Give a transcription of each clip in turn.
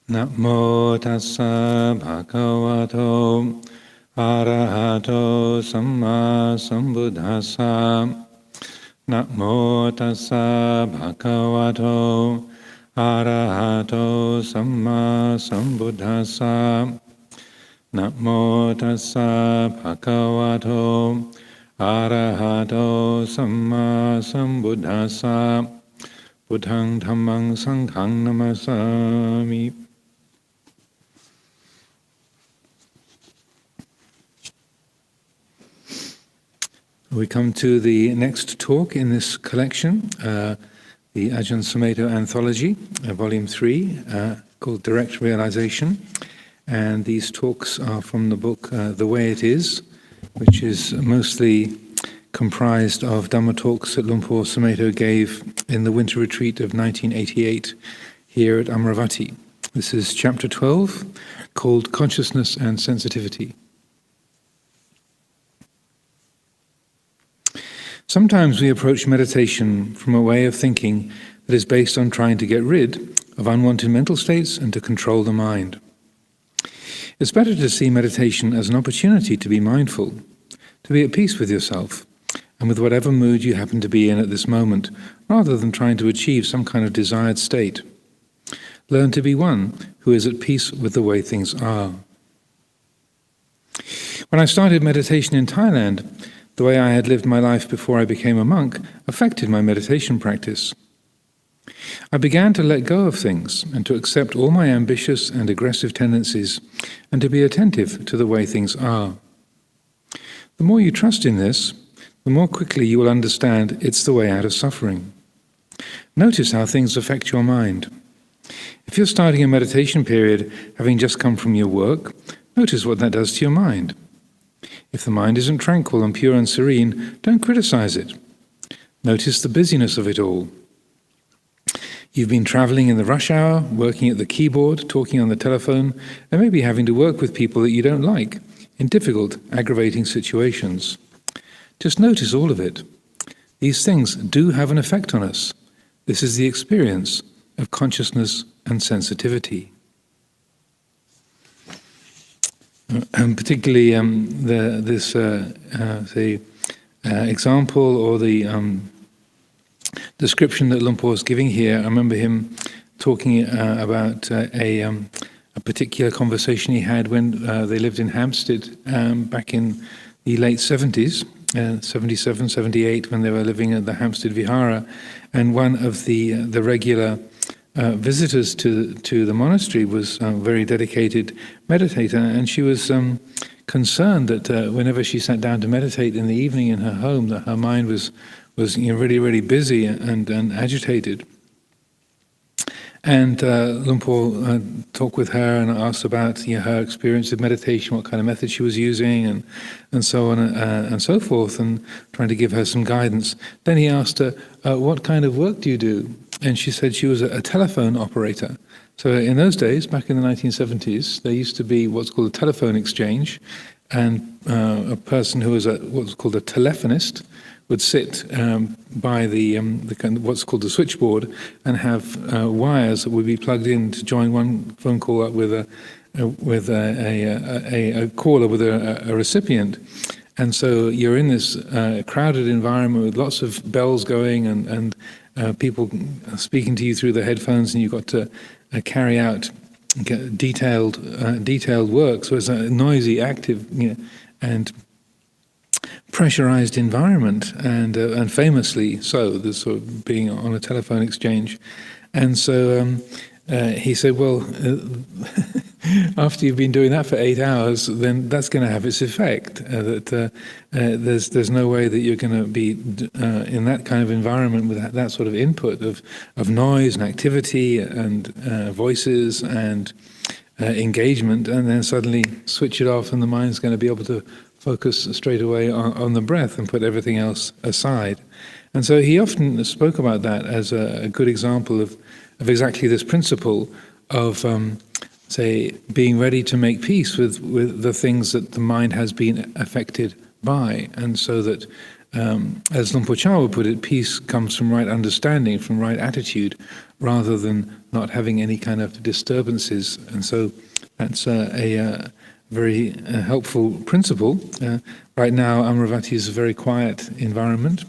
Namo tassa bhagavato arahato samma sambuddhassa. Namo tassa bhagavato arahato samma sambuddhassa. Namo tassa bhagavato arahato samma sambuddhassa. Buddhaṃ Dhammaṃ Sanghaṃ Namasami. We come to the next talk in this collection, the Ajahn Sumedho anthology, Vol.3, called Direct Realization. And these talks are from the book The Way It Is, which is mostly comprised of Dhamma talks that Luang Por Sumedho gave in the winter retreat of 1988 here at Amaravati. This is chapter 12, called Consciousness and Sensitivity. Sometimes we approach meditation from a way of thinking that is based on trying to get rid of unwanted mental states and to control the mind. It's better to see meditation as an opportunity to be mindful, to be at peace with yourself and with whatever mood you happen to be in at this moment, rather than trying to achieve some kind of desired state. Learn to be one who is at peace with the way things are. When I started meditation in Thailand, the way I had lived my life before I became a monk affected my meditation practice. I began to let go of things and to accept all my ambitious and aggressive tendencies and to be attentive to the way things are. The more you trust in this, the more quickly you will understand it's the way out of suffering. Notice how things affect your mind. If you're starting a meditation period having just come from your work, notice what that does to your mind. If the mind isn't tranquil and pure and serene, don't criticize it. Notice the busyness of it all. You've been traveling in the rush hour, working at the keyboard, talking on the telephone, and maybe having to work with people that you don't like in difficult, aggravating situations. Just notice all of it. These things do have an effect on us. This is the experience of consciousness and sensitivity. And particularly the example or the description that Luang Por is giving here, I remember him talking about a particular conversation he had when they lived in Hampstead back in the late 70s, 77, 78, when they were living at the Hampstead Vihara, and one of the regular visitors to the monastery was a very dedicated meditator, and she was concerned that whenever she sat down to meditate in the evening in her home, that her mind was really, really busy and agitated. And Luang Por talked with her and asked about her experience of meditation, what kind of method she was using, and so on and so forth, and trying to give her some guidance. Then he asked her, what kind of work do you do? And she said she was a telephone operator. So in those days, back in the 1970s, there used to be what's called a telephone exchange, and a person who was what's called a telephonist would sit by the what's called the switchboard and have wires that would be plugged in to join one phone call up with a caller with a recipient. And so you're in this crowded environment with lots of bells going and people speaking to you through the headphones, and you've got to carry out detailed work. So it's a noisy, active, and pressurized environment, and famously so, this sort of being on a telephone exchange. And so he said, well, after you've been doing that for 8 hours, then that's going to have its effect. That there's no way that you're going to be in that kind of environment with that sort of input of noise and activity and voices and engagement, and then suddenly switch it off, and the mind's going to be able to focus straight away on the breath and put everything else aside. And so he often spoke about that as a good example of exactly this principle of say, being ready to make peace with the things that the mind has been affected by, and so that as Luang Por would put it, peace comes from right understanding, from right attitude, rather than not having any kind of disturbances. And so that's a very helpful principle. Right now, Amaravati is a very quiet environment.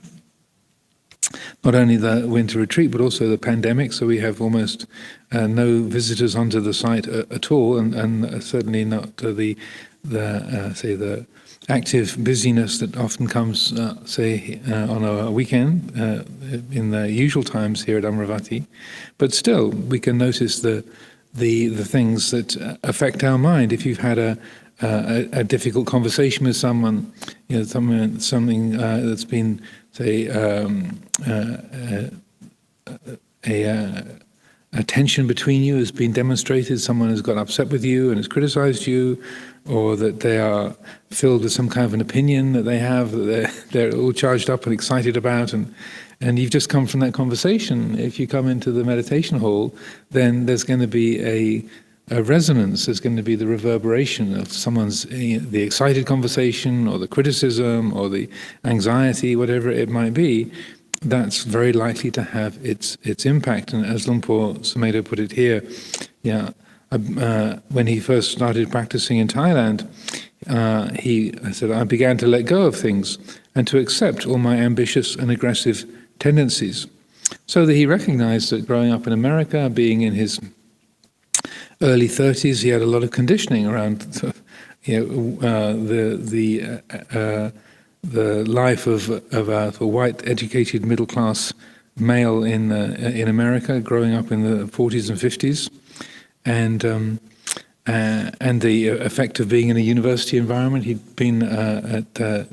Not only the winter retreat, but also the pandemic, so we have almost no visitors onto the site at all, and certainly not the active busyness that often comes, on a weekend in the usual times here at Amaravati. But still, we can notice the things that affect our mind. If you've had a difficult conversation with someone, something that's been, say, a tension between you has been demonstrated, someone has got upset with you and has criticized you, or that they are filled with some kind of an opinion that they have, that they're all charged up and excited about, and you've just come from that conversation. If you come into the meditation hall, then there's going to be a resonance, there's going to be the reverberation of someone's, the excited conversation, or the criticism, or the anxiety, whatever it might be. That's very likely to have its impact. And as Luang Por Sumedho put it here, when he first started practicing in Thailand, he said, I began to let go of things and to accept all my ambitious and aggressive tendencies. So that he recognized that growing up in America, being in his early 30s, he had a lot of conditioning around the life of a white, educated, middle-class male in America, growing up in the 40s and 50s, and the effect of being in a university environment. He'd been at the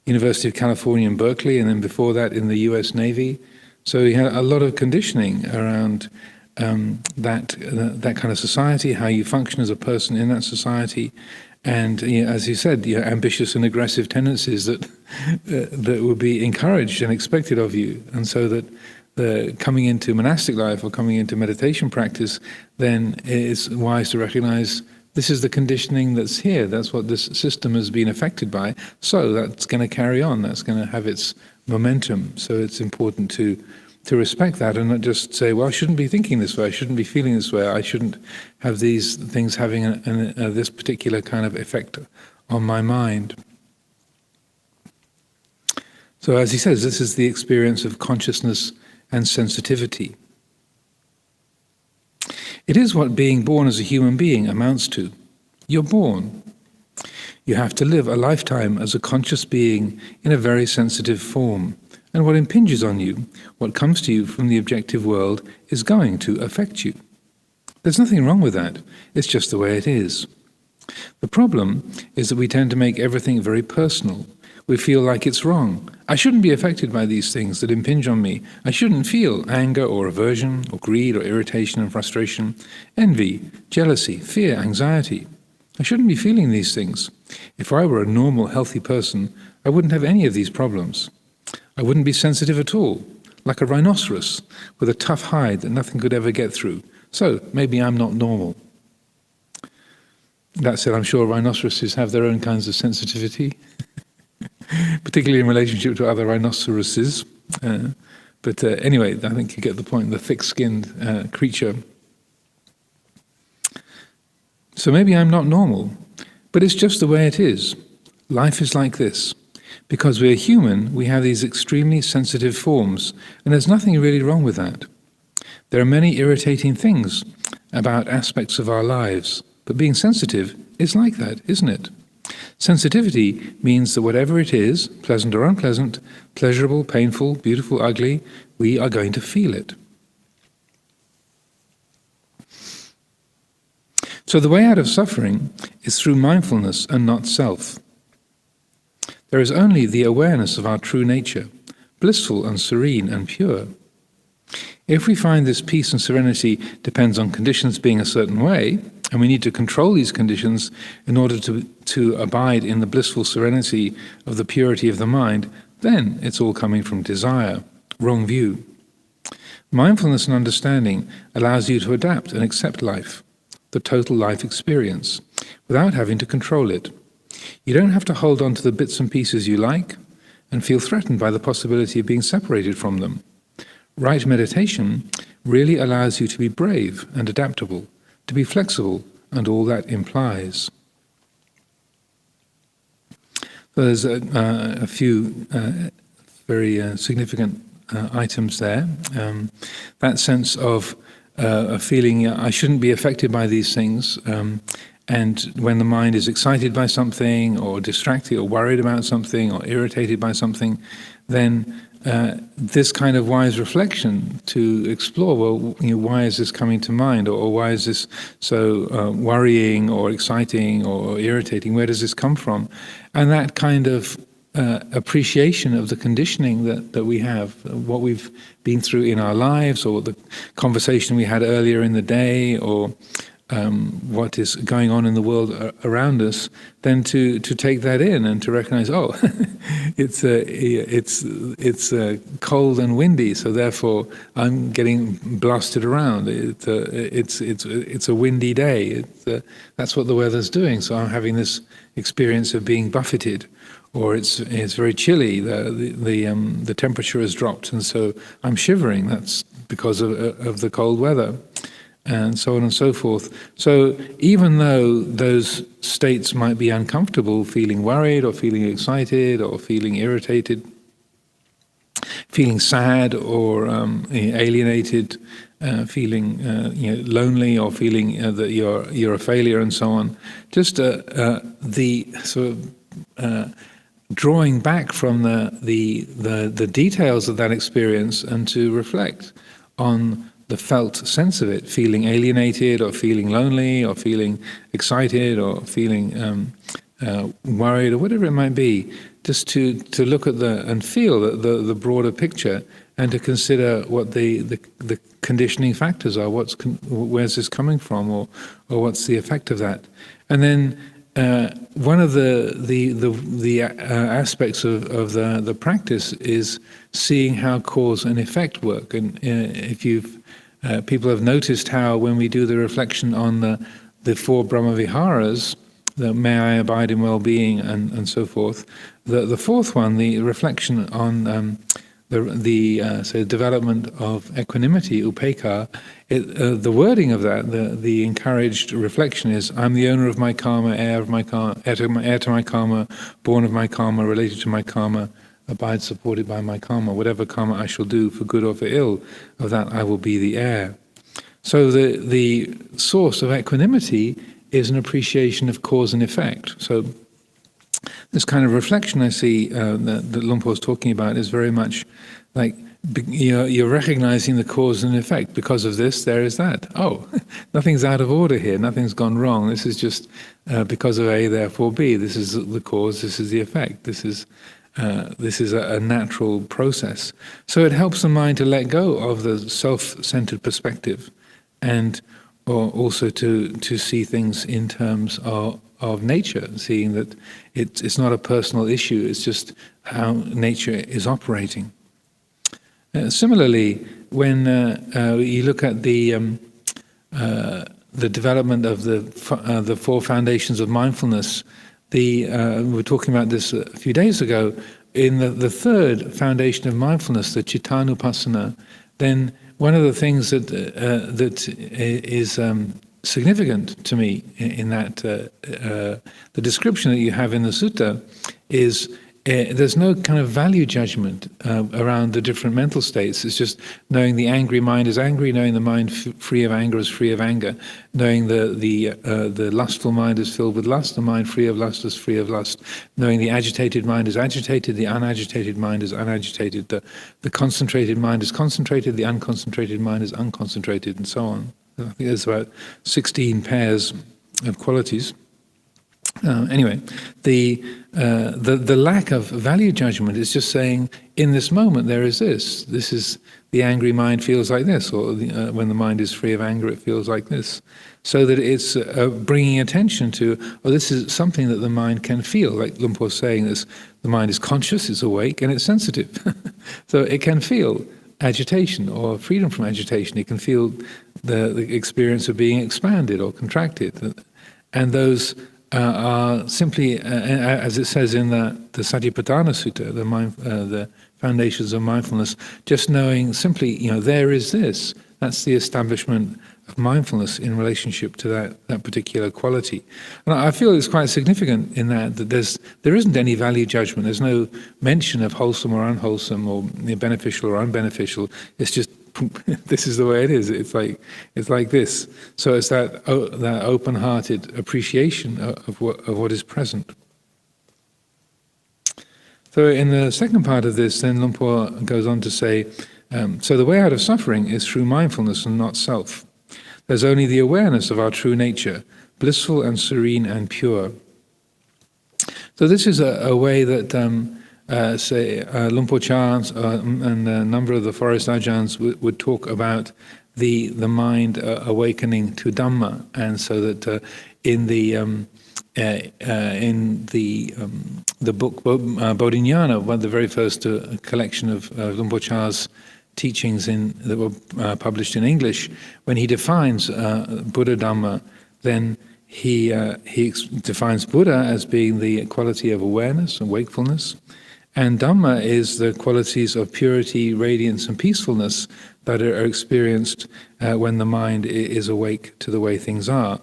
University of California in Berkeley, and then before that in the U.S. Navy. So he had a lot of conditioning around that kind of society, how you function as a person in that society. And as you said, ambitious and aggressive tendencies that would be encouraged and expected of you. And so that coming into monastic life or coming into meditation practice, then it's wise to recognize this is the conditioning that's here. That's what this system has been affected by. So that's going to carry on. That's going to have its momentum. So it's important to respect that and not just say, well, I shouldn't be thinking this way, I shouldn't be feeling this way, I shouldn't have these things having this particular kind of effect on my mind. So as he says, this is the experience of consciousness and sensitivity. It is what being born as a human being amounts to. You're born. You have to live a lifetime as a conscious being in a very sensitive form. And what impinges on you, what comes to you from the objective world, is going to affect you. There's nothing wrong with that. It's just the way it is. The problem is that we tend to make everything very personal. We feel like it's wrong. I shouldn't be affected by these things that impinge on me. I shouldn't feel anger or aversion or greed or irritation and frustration, envy, jealousy, fear, anxiety. I shouldn't be feeling these things. If I were a normal, healthy person, I wouldn't have any of these problems. I wouldn't be sensitive at all, like a rhinoceros with a tough hide that nothing could ever get through. So maybe I'm not normal. That said, I'm sure rhinoceroses have their own kinds of sensitivity, particularly in relationship to other rhinoceroses. But anyway, I think you get the point, the thick-skinned creature. So maybe I'm not normal, but it's just the way it is. Life is like this. Because we're human, we have these extremely sensitive forms, and there's nothing really wrong with that. There are many irritating things about aspects of our lives, but being sensitive is like that, isn't it? Sensitivity means that whatever it is, pleasant or unpleasant, pleasurable, painful, beautiful, ugly, we are going to feel it. So the way out of suffering is through mindfulness and not self. There is only the awareness of our true nature, blissful and serene and pure. If we find this peace and serenity depends on conditions being a certain way, and we need to control these conditions in order to abide in the blissful serenity of the purity of the mind, then it's all coming from desire, wrong view. Mindfulness and understanding allows you to adapt and accept life, the total life experience, without having to control it. You don't have to hold on to the bits and pieces you like, and feel threatened by the possibility of being separated from them. Right meditation really allows you to be brave and adaptable, to be flexible, and all that implies. There's a few very significant items there. That sense of a feeling I shouldn't be affected by these things, and when the mind is excited by something, or distracted, or worried about something, or irritated by something, then this kind of wise reflection to explore, well, why is this coming to mind, or why is this so worrying, or exciting, or irritating? Where does this come from? And that kind of appreciation of the conditioning that we have, what we've been through in our lives, or the conversation we had earlier in the day, or what is going on in the world around us, then to take that in and to recognize, oh, it's cold and windy, so therefore I'm getting blasted around. It's a windy day. That's what the weather's doing. So I'm having this experience of being buffeted, or it's very chilly. The temperature has dropped, and so I'm shivering. That's because of the cold weather, and so on and so forth. So even though those states might be uncomfortable, feeling worried or feeling excited or feeling irritated, feeling sad or alienated, feeling lonely, or feeling that you're a failure, and so on, just the sort of drawing back from the details of that experience, and to reflect on the felt sense of it, feeling alienated, or feeling lonely, or feeling excited, or feeling worried, or whatever it might be, just to look at and feel the broader picture, and to consider what the conditioning factors are, where's this coming from, or what's the effect of that. And then one of the aspects of the practice is seeing how cause and effect work. And if people have noticed how when we do the reflection on the four Brahmaviharas, the may I abide in well-being and so forth, the fourth one, the reflection on the development of equanimity, upekkha, the wording of that, the encouraged reflection is, I'm the owner of my karma, heir to my karma, born of my karma, related to my karma, abide supported by my karma. Whatever karma I shall do, for good or for ill, of that I will be the heir. So the source of equanimity is an appreciation of cause and effect. So this kind of reflection I see that Luang Por is talking about is very much like you're recognizing the cause and effect. Because of this, there is that. Oh, nothing's out of order here. Nothing's gone wrong. This is just because of A, therefore B. This is the cause. This is the effect. This is a natural process. So it helps the mind to let go of the self-centered perspective, and or also to see things in terms of nature, seeing that it's not a personal issue, it's just how nature is operating. Similarly, when you look at the development of the four foundations of mindfulness, we were talking about this a few days ago, in the third foundation of mindfulness, the cittanupassana, then one of the things that is significant to me in that the description that you have in the sutta is there's no kind of value judgment around the different mental states. It's just knowing the angry mind is angry, knowing the mind free of anger is free of anger, knowing the lustful mind is filled with lust, the mind free of lust is free of lust, knowing the agitated mind is agitated, the unagitated mind is unagitated, the concentrated mind is concentrated, the unconcentrated mind is unconcentrated, and so on. I think there's about 16 pairs of qualities. Anyway, the lack of value judgment is just saying, in this moment there is this. This is the angry mind feels like this, or when the mind is free of anger, it feels like this. So that it's bringing attention to, this is something that the mind can feel. Like Luang Por saying, this, the mind is conscious, it's awake, and it's sensitive. So it can feel agitation or freedom from agitation. It can feel the experience of being expanded or contracted. And those are simply, as it says in the Satipatthana Sutta, the foundations of mindfulness, just knowing simply, there is this. That's the establishment of mindfulness in relationship to that particular quality. And I feel it's quite significant in that there isn't any value judgment. There's no mention of wholesome or unwholesome, or beneficial or unbeneficial. It's just this is the way it is. It's like this. So it's that open-hearted appreciation of what is present. So in the second part of this, then Luang Por goes on to say, so the way out of suffering is through mindfulness and not self. There's only the awareness of our true nature, blissful and serene and pure. So this is a way that, Luang Por Chah and a number of the forest ajahns would talk about the mind awakening to Dhamma, and so that in the book Bodhinyana, one of the very first collection of Luang Por Chah's teachings that were published in English, when he defines Buddha Dhamma, then he defines Buddha as being the quality of awareness and wakefulness, and Dhamma is the qualities of purity, radiance, and peacefulness that are experienced when the mind is awake to the way things are.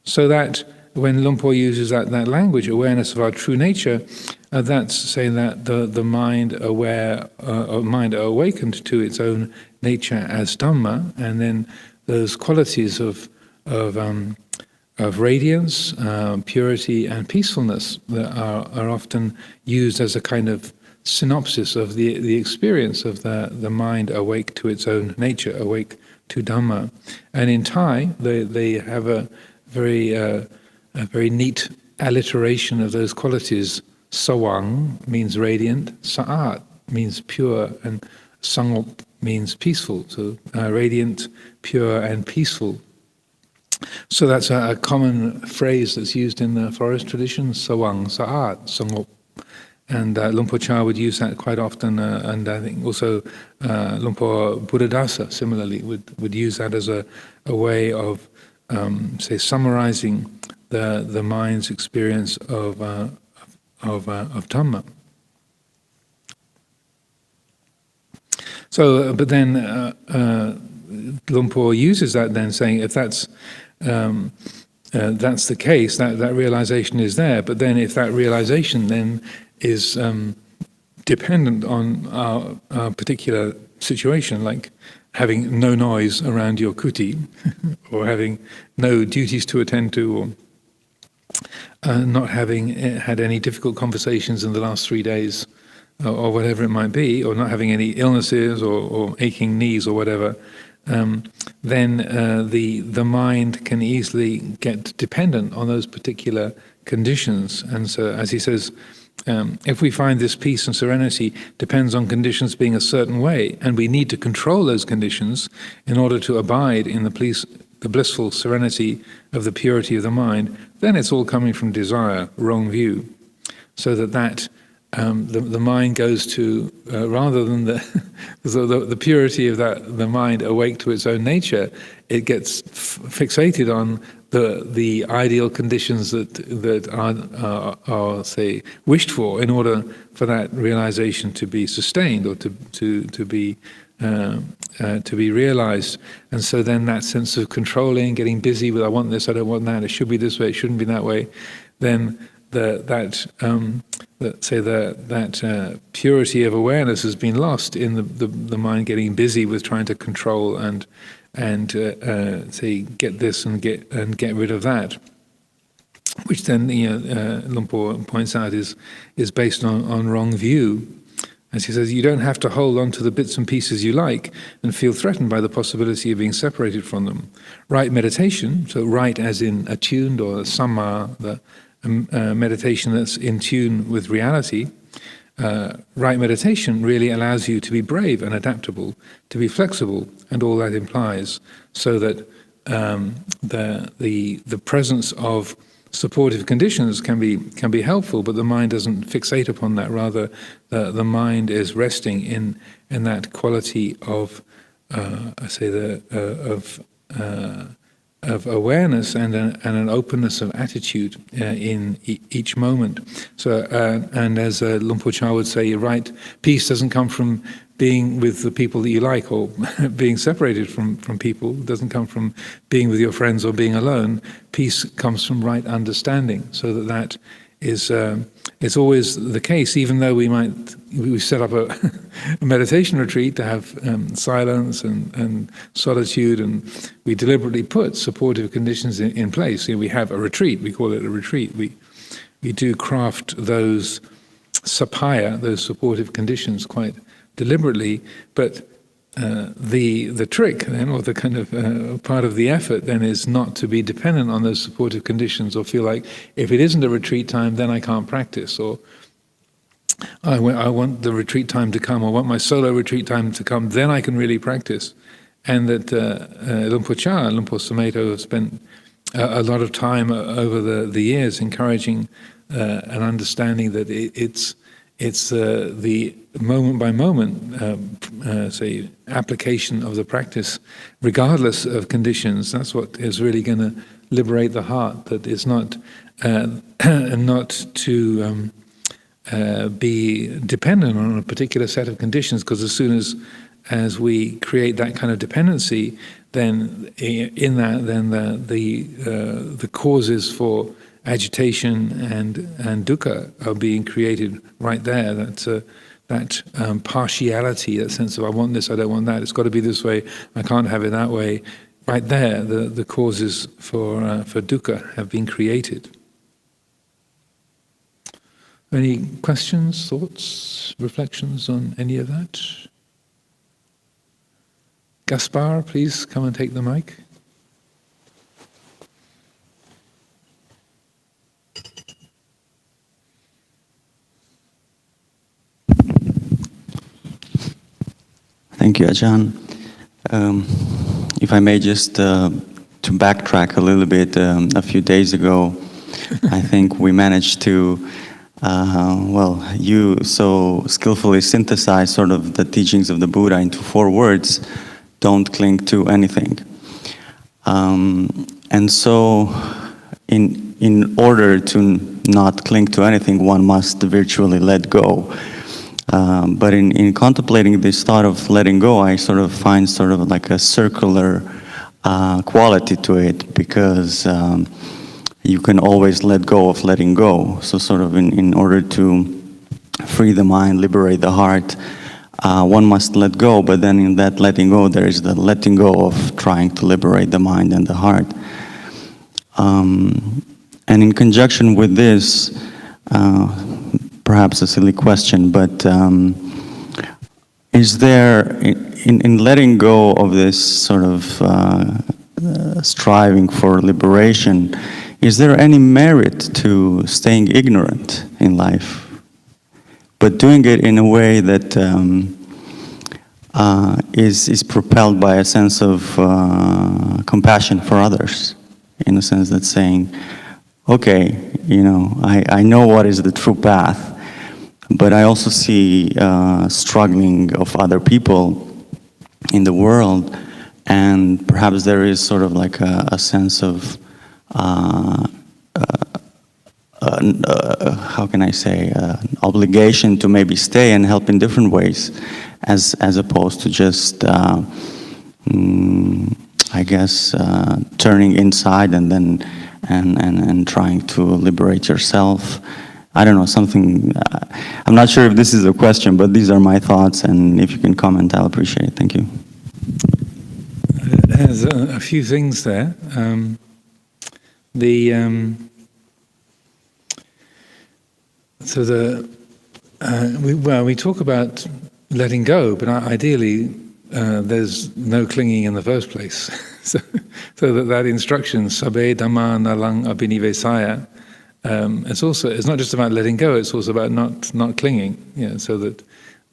So that when Luang Por uses that language, awareness of our true nature, that's saying that the mind mind awakened to its own nature as Dhamma, and then those qualities of radiance, purity, and peacefulness that are often used as a kind of synopsis of the experience of the mind awake to its own nature, awake to Dhamma. And in Thai, they have a very neat alliteration of those qualities. Sawang means radiant, Sa'at means pure, and Sangop means peaceful. So radiant, pure, and peaceful. So that's a common phrase that's used in the forest tradition, Sawang, Sa'at, Sangop. And Luang Por Chah would use that quite often, and I think also Luang Por Buddhadasa similarly would use that as a way of, say, summarizing the mind's experience of Dhamma. So, but then Luang Por uses that then, saying if that's the case, that realization is there. But then, if that realization then is dependent on our particular situation, like having no noise around your kuti, or having no duties to attend to, or not having had any difficult conversations in the last 3 days, or whatever it might be, or not having any illnesses or aching knees or whatever, then the mind can easily get dependent on those particular conditions. And so, as he says, if we find this peace and serenity depends on conditions being a certain way, and we need to control those conditions in order to abide in the blissful serenity of the purity of the mind, then it's all coming from desire, wrong view. So that the mind goes to, rather than the purity of the mind awake to its own nature, it gets fixated on the ideal conditions that are say wished for in order for that realization to be sustained, or to be realized. And so then that sense of controlling, getting busy with I want this, I don't want that, it should be this way, it shouldn't be that way, then that purity of awareness has been lost in the mind getting busy with trying to control and say get this and get rid of that, which then Luang Por points out is based on wrong view. As he says, you don't have to hold on to the bits and pieces you like and feel threatened by the possibility of being separated from them. Right meditation, so right as in attuned, or samma, the meditation that's in tune with reality, right meditation really allows you to be brave and adaptable, to be flexible, and all that implies, so that the presence of supportive conditions can be helpful, but the mind doesn't fixate upon that. Rather, the mind is resting in that quality of of awareness and an openness of attitude in each moment. So, and as Luang Por Chah would say, right, peace doesn't come from being with the people that you like or being separated from people. It doesn't come from being with your friends or being alone. Peace comes from right understanding. So that is it's always the case, even though we set up a meditation retreat to have silence and solitude, and we deliberately put supportive conditions in place. We have a retreat, we call it a retreat. We do craft those sapaya, those supportive conditions, quite deliberately, but the trick then, or the kind of part of the effort then, is not to be dependent on those supportive conditions, or feel like if it isn't a retreat time then I can't practice, or I want the retreat time to come, or I want my solo retreat time to come, then I can really practice. And that Luang Por Chah and Luang Por Sumedho have spent a lot of time over the years encouraging an understanding that it's the moment by moment, say, application of the practice, regardless of conditions. That's what is really going to liberate the heart. That it's not not to be dependent on a particular set of conditions, because as soon as we create that kind of dependency, then in that, then the causes for agitation and dukkha are being created right there. That partiality, that sense of I want this, I don't want that, it's got to be this way, I can't have it that way. Right there, the causes for dukkha have been created. Any questions, thoughts, reflections on any of that? Gaspar, please come and take the mic. Thank you, Ajahn. If I may just to backtrack a little bit, a few days ago, I think we managed to, you so skillfully synthesize sort of the teachings of the Buddha into 4 words: don't cling to anything. And so, in order to not cling to anything, one must virtually let go. But in contemplating this thought of letting go, I sort of find sort of like a circular quality to it, because you can always let go of letting go. So sort of in order to free the mind, liberate the heart, one must let go, but then in that letting go, there is the letting go of trying to liberate the mind and the heart. And in conjunction with this, perhaps a silly question, but is there, in letting go of this sort of striving for liberation, is there any merit to staying ignorant in life, but doing it in a way that is propelled by a sense of compassion for others, in a sense that's saying, okay, I know what is the true path, but I also see struggling of other people in the world, and perhaps there is sort of like a sense of how can I say, obligation to maybe stay and help in different ways, as opposed to just I guess turning inside and then and trying to liberate yourself. I don't know, something, I'm not sure if this is a question, but these are my thoughts, and if you can comment, I'll appreciate it. Thank you. There's a few things there. We talk about letting go, but ideally there's no clinging in the first place. so that instruction, sabbe dhamma nalang abhinivesaya, it's not just about letting go, it's also about not clinging. So that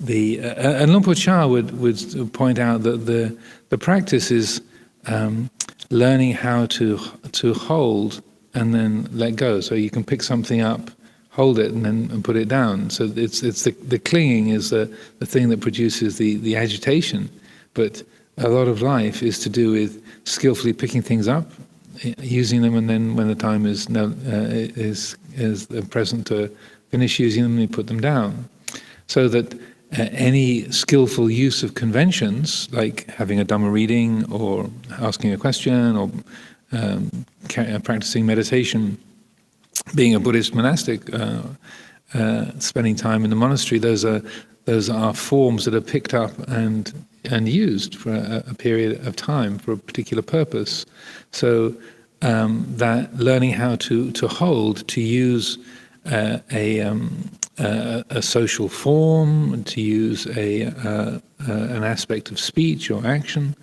and Luang Por Chah would point out that the practice is learning how to hold and then let go. So you can pick something up, hold it, and put it down. So it's the clinging is the thing that produces the agitation. But a lot of life is to do with skillfully picking things up, using them, and then when the time is present to finish using them, you put them down. So that any skillful use of conventions, like having a Dhamma reading or asking a question or practicing meditation, being a Buddhist monastic, spending time in the monastery, those are forms that are picked up and used for a period of time for a particular purpose. So that learning how to hold, to use a social form, to use an aspect of speech or action,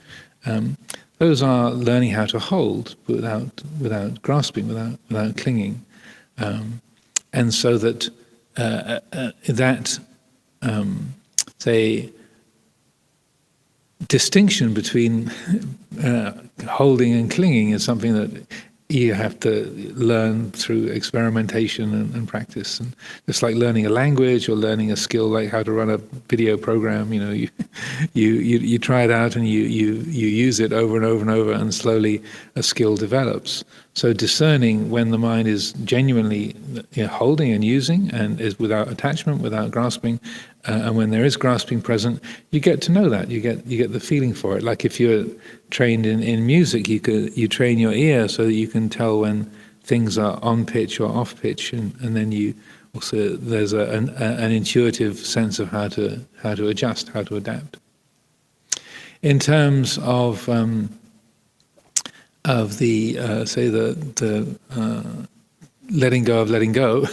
those are learning how to hold without grasping, without clinging, and so that say distinction between holding and clinging is something that you have to learn through experimentation and practice. And just like learning a language or learning a skill like how to run a video program, you try it out and you use it over and over and over, and slowly a skill develops. So discerning when the mind is genuinely holding and using and is without attachment, without grasping, and when there is grasping present, you get to know that. You get the feeling for it. Like if you're trained in music, you train your ear so that you can tell when things are on pitch or off pitch, and then you also there's an intuitive sense of how to adjust, how to adapt. In terms of the letting go of letting go,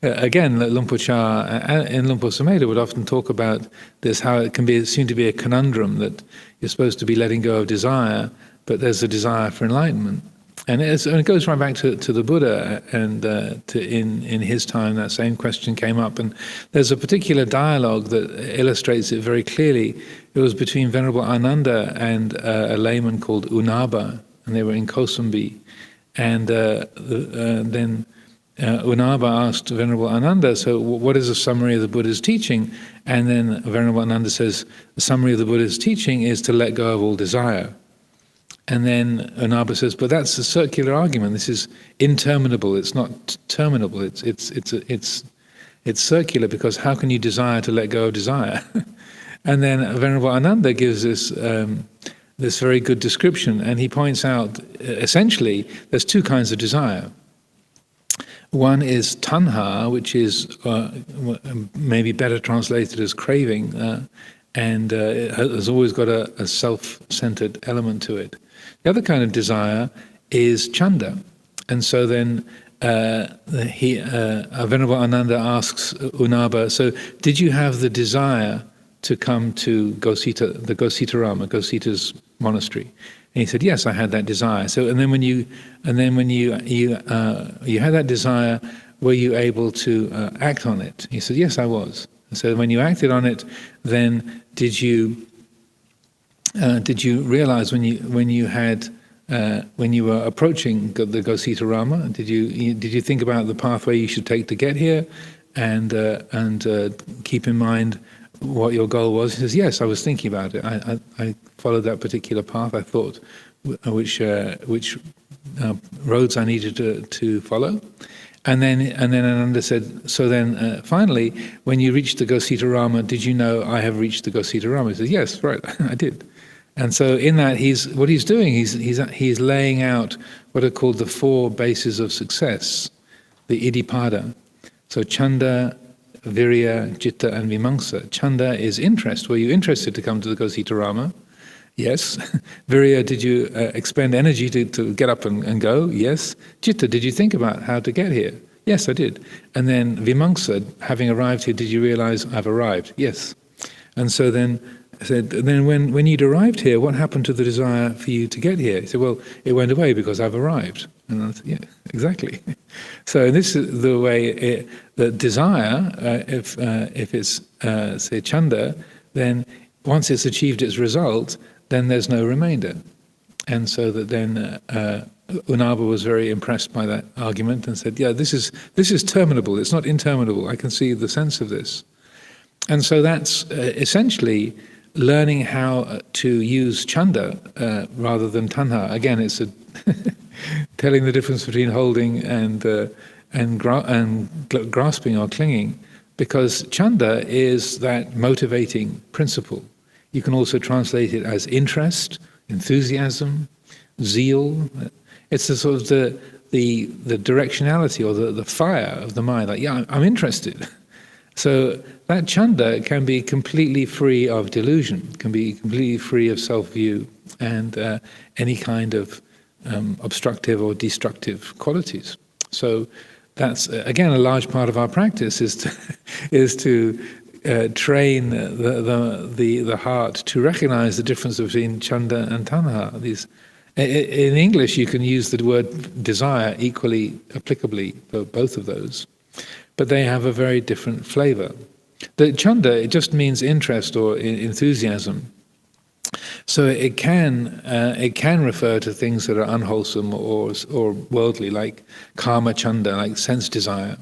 again, Luang Por in Luang Por Sumedho would often talk about this, how it can seem to be a conundrum that you're supposed to be letting go of desire, but there's a desire for enlightenment. And it goes right back to the Buddha, and in his time that same question came up, and there's a particular dialogue that illustrates it very clearly. It was between Venerable Ananda and a layman called Unaba, and they were in Kosambi. And then Unaba asked Venerable Ananda, so what is a summary of the Buddha's teaching? And then Venerable Ananda says, the summary of the Buddha's teaching is to let go of all desire. And then Unaba says, but that's a circular argument. This is interminable. It's not terminable. It's circular, because how can you desire to let go of desire? And then Venerable Ananda gives this very good description, and he points out essentially there's two kinds of desire. One is tanha, which is maybe better translated as craving, and it has always got a self-centered element to it. The other kind of desire is chanda, and so then Venerable Ananda asks Unaba, so did you have the desire to come to the Gositarama, Gosita's monastery? And he said, yes, I had that desire. So, and then when you had that desire, were you able to act on it? He said, yes, I was. And so when you acted on it, then did you realize when you were approaching the Gositarama, did you think about the pathway you should take to get here, and keep in mind what your goal was? He says, yes, I was thinking about it. I followed that particular path. I thought which roads I needed to follow. And then Ananda said, so then finally, when you reached the Gositarama, did you know I have reached the Gositarama? He says, yes, right, I did. And so in that, he's laying out what are called the four bases of success, the iddhipada. So chanda, virya, citta, and vimamsa. Chanda is interest. Were you interested to come to the Gositarama? Yes. Virya, did you expend energy to get up and go? Yes. Citta, did you think about how to get here? Yes, I did. And then vimamsa, having arrived here, did you realize I've arrived? Yes. And so then I said, then when you'd arrived here, what happened to the desire for you to get here? He said, well, it went away because I've arrived. And I said, yeah, exactly. So this is the way the desire, if it's say chanda, then once it's achieved its result, then there's no remainder. And so that then Unaba was very impressed by that argument and said, yeah, this is terminable. It's not interminable. I can see the sense of this. And so that's essentially learning how to use chanda rather than tanha. Again, it's a telling the difference between holding and grasping or clinging, because chanda is that motivating principle. You can also translate it as interest, enthusiasm, zeal. It's the sort of the directionality or the fire of the mind. Like, yeah, I'm interested. So that chanda can be completely free of delusion, can be completely free of self-view and any kind of obstructive or destructive qualities. So that's again a large part of our practice is to train the heart to recognize the difference between chanda and tanha. In English, you can use the word desire equally applicably for both of those, but they have a very different flavor. The chanda, it just means interest or enthusiasm. So it can refer to things that are unwholesome or worldly, like kama chanda, like sense desire.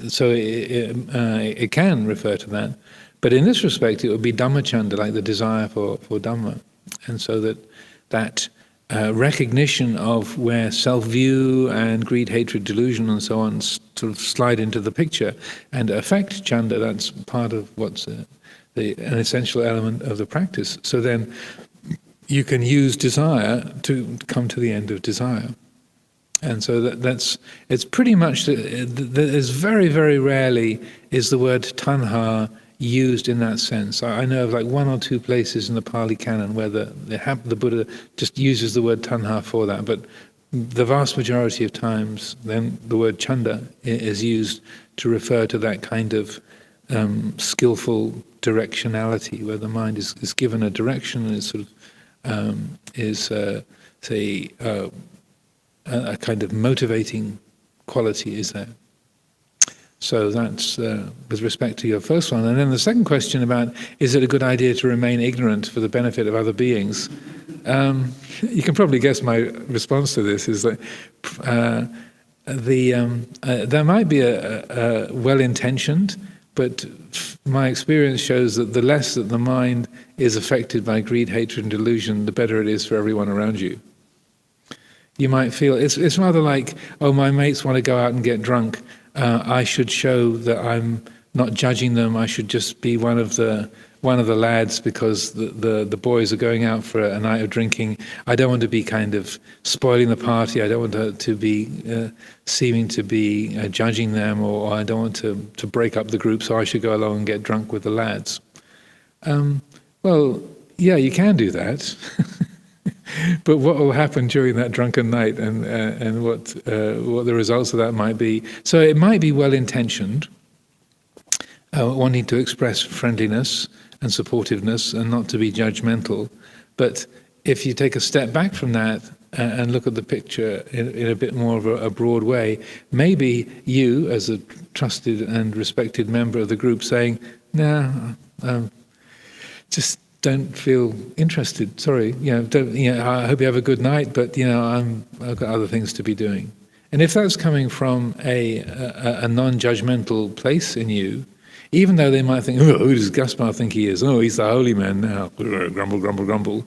So it can refer to that. But in this respect, it would be Dhamma chanda, like the desire for Dhamma. And so that recognition of where self-view and greed, hatred, delusion, and so on sort of slide into the picture and affect chanda, that's part of what's an essential element of the practice. So then you can use desire to come to the end of desire. And so it's pretty much, there's very, very rarely is the word tanha used in that sense. I know of like one or two places in the Pali Canon where the Buddha just uses the word tanha for that, but the vast majority of times then the word chanda is used to refer to that kind of skillful directionality where the mind is given a direction and is sort of a kind of motivating quality is there. So that's with respect to your first one. And then the second question about, is it a good idea to remain ignorant for the benefit of other beings? You can probably guess my response to this is that there might be a well-intentioned, but my experience shows that the less that the mind is affected by greed, hatred, and delusion, the better it is for everyone around you. You might feel, it's rather like, oh, my mates want to go out and get drunk. I should show that I'm not judging them. I should just be one of the lads because the boys are going out for a night of drinking. I don't want to be kind of spoiling the party. I don't want to be seeming to be judging them, or I don't want to break up the group, so I should go along and get drunk with the lads. Well, yeah, you can do that. But what will happen during that drunken night, and what the results of that might be? So it might be well-intentioned, wanting to express friendliness and supportiveness and not to be judgmental. But if you take a step back from that and look at the picture in a bit more of a broad way, maybe you, as a trusted and respected member of the group, saying, "Nah, just don't feel interested. Sorry, I hope you have a good night, but I've got other things to be doing." And if that's coming from a non-judgmental place in you, even though they might think, "Oh, who does Gaspar think he is? Oh, he's the holy man now." Grumble, grumble, grumble.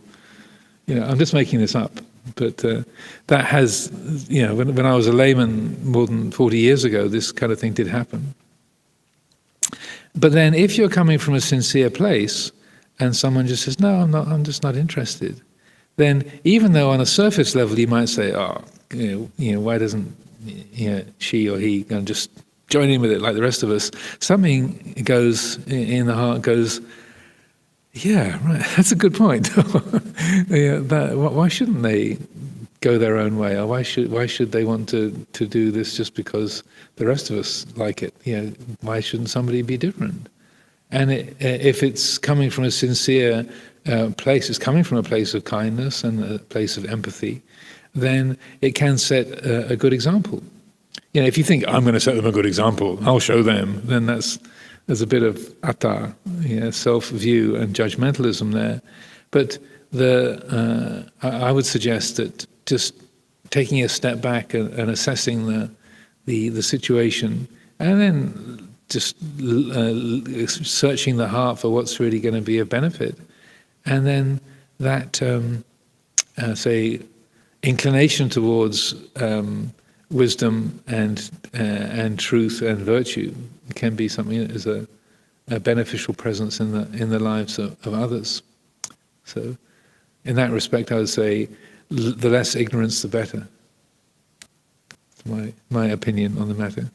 I'm just making this up, but that has, when I was a layman more than 40 years ago, this kind of thing did happen. But then, if you're coming from a sincere place, and someone just says, "No, I'm just not interested," then even though on a surface level you might say, "Oh, why doesn't she or he just join in with it like the rest of us?" Something goes in the heart goes, "Yeah, right. That's a good point. Why shouldn't they go their own way? Or why should they want to do this just because the rest of us like it? Why shouldn't somebody be different?" And if it's coming from a sincere place, it's coming from a place of kindness and a place of empathy, then it can set a good example. If you think, "I'm going to set them a good example, I'll show them," then there's a bit of atta, self-view and judgmentalism there. But I would suggest that just taking a step back and assessing the situation, and then just searching the heart for what's really going to be of benefit. And then that, inclination towards wisdom and truth and virtue can be something that is a beneficial presence in the lives of others. So, in that respect, I would say the less ignorance, the better. My opinion on the matter.